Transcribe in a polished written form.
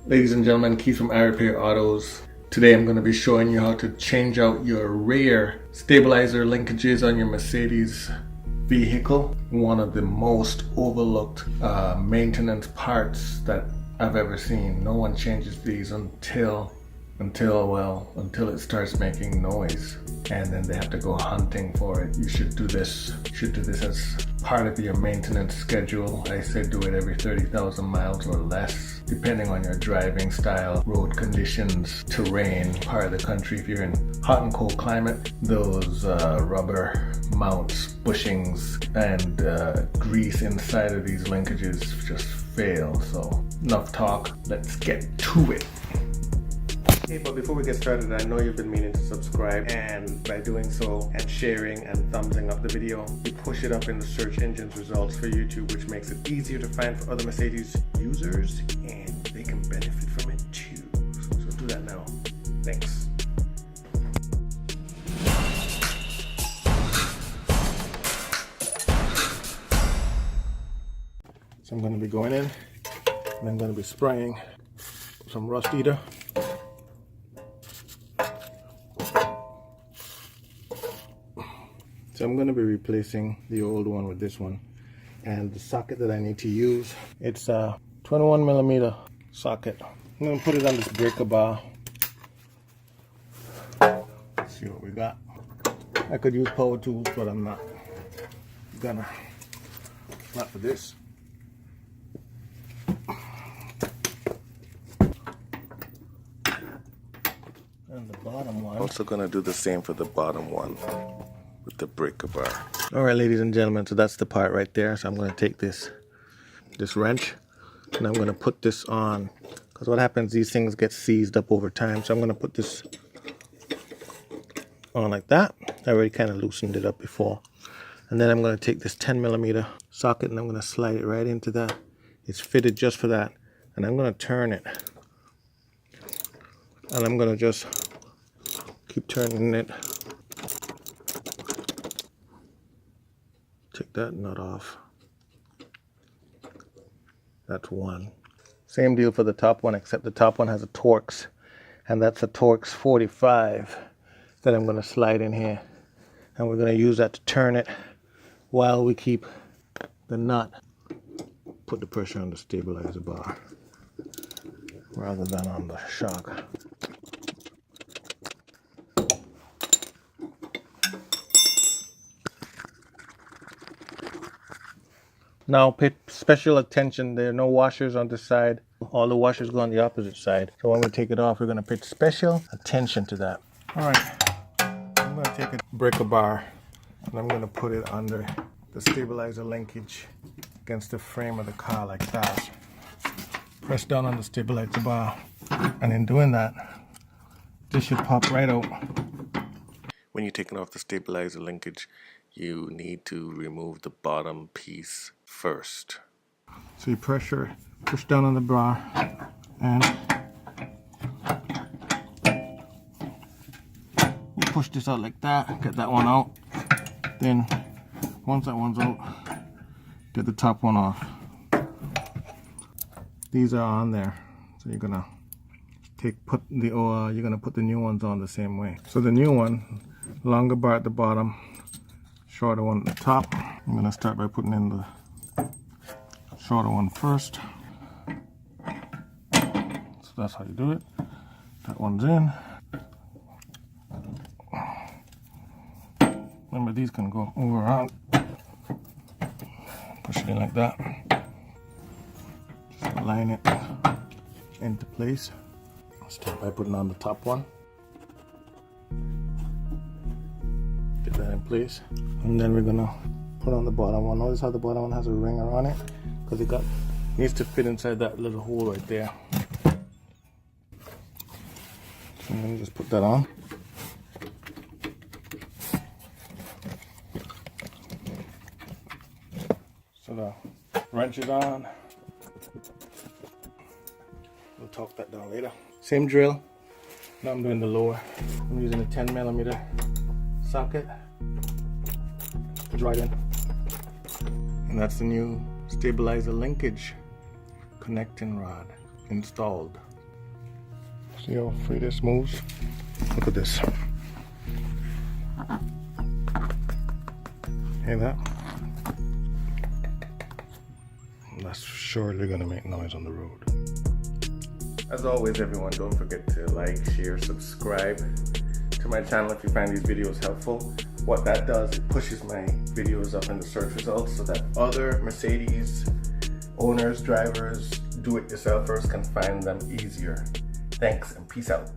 Ladies and gentlemen, Keith from iRepair Autos. Today I'm going to be showing you how to change out your rear stabilizer linkages on your Mercedes vehicle. One of the most overlooked maintenance parts that I've ever seen. No one changes these until it starts making noise, and then they have to go hunting for it. You should do this as part of your maintenance schedule. I say do it every 30,000 miles or less, depending on your driving style, road conditions, terrain, part of the country. If you're in hot and cold climate, those rubber mounts, bushings, and grease inside of these linkages just fail. So enough talk, let's get to it. Hey, but before we get started, I know you've been meaning to subscribe, and by doing so and sharing and thumbsing up the video, you push it up in the search engine's results for YouTube, which makes it easier to find for other Mercedes users, and they can benefit from it too. So do that now. Thanks. So I'm going to be going in, and I'm going to be spraying some rust eater. So I'm going to be replacing the old one with this one, and the socket that I need to use, it's a 21mm socket. I'm going to put it on this breaker bar. Let's see what we got. I could use power tools, but I'm not for this. And the bottom one. Also going to do the same for the bottom one with the breaker bar. Alright, ladies and gentlemen, so that's the part right there. So I'm going to take this wrench, and I'm going to put this on, because what happens, these things get seized up over time. So I'm going to put this on like that. I already kind of loosened it up before. And then I'm going to take this 10mm socket, and I'm going to slide it right into that. It's fitted just for that. And I'm going to turn it. And I'm going to just keep turning it. Take that nut off. That's one. Same deal for the top one, except the top one has a Torx, and that's a Torx 45 that I'm going to slide in here, and we're going to use that to turn it while we keep the nut. Put the pressure on the stabilizer bar rather than on the shock. Now pay special attention, there are no washers on this side. All the washers go on the opposite side. So when we take it off, we're going to pay special attention to that. Alright, I'm going to take a breaker bar, and I'm going to put it under the stabilizer linkage against the frame of the car like that. Press down on the stabilizer bar, and in doing that, this should pop right out. When you're taking off the stabilizer linkage, you need to remove the bottom piece first. So you push down on the bar, and you push this out like that, get that one out. Then once that one's out, get the top one off. These are on there, so you're gonna put the new ones on the same way. So the new one, longer bar at the bottom, shorter one at the top. I'm gonna start by putting in the shorter one first. So that's how you do it. That one's in. Remember, these can go over around. Push it in like that. Just line it into place. Start by putting on the top one. Get that in place. And then we're gonna put on the bottom one. Notice how the bottom one has a ringer on it, because it needs to fit inside that little hole right there. So I'm gonna just put that on. So the wrench is on. We'll torque that down later. Same drill. Now I'm doing the lower. I'm using a 10mm socket. Right in. And that's the new stabilizer linkage connecting rod installed. See how free this moves? Look at this. Hear that? That's surely gonna make noise on the road. As always, everyone, don't forget to like, share, subscribe to my channel if you find these videos helpful. What that does, it pushes my videos up in the search results so that other Mercedes owners, drivers, do-it-yourselfers can find them easier. Thanks and peace out.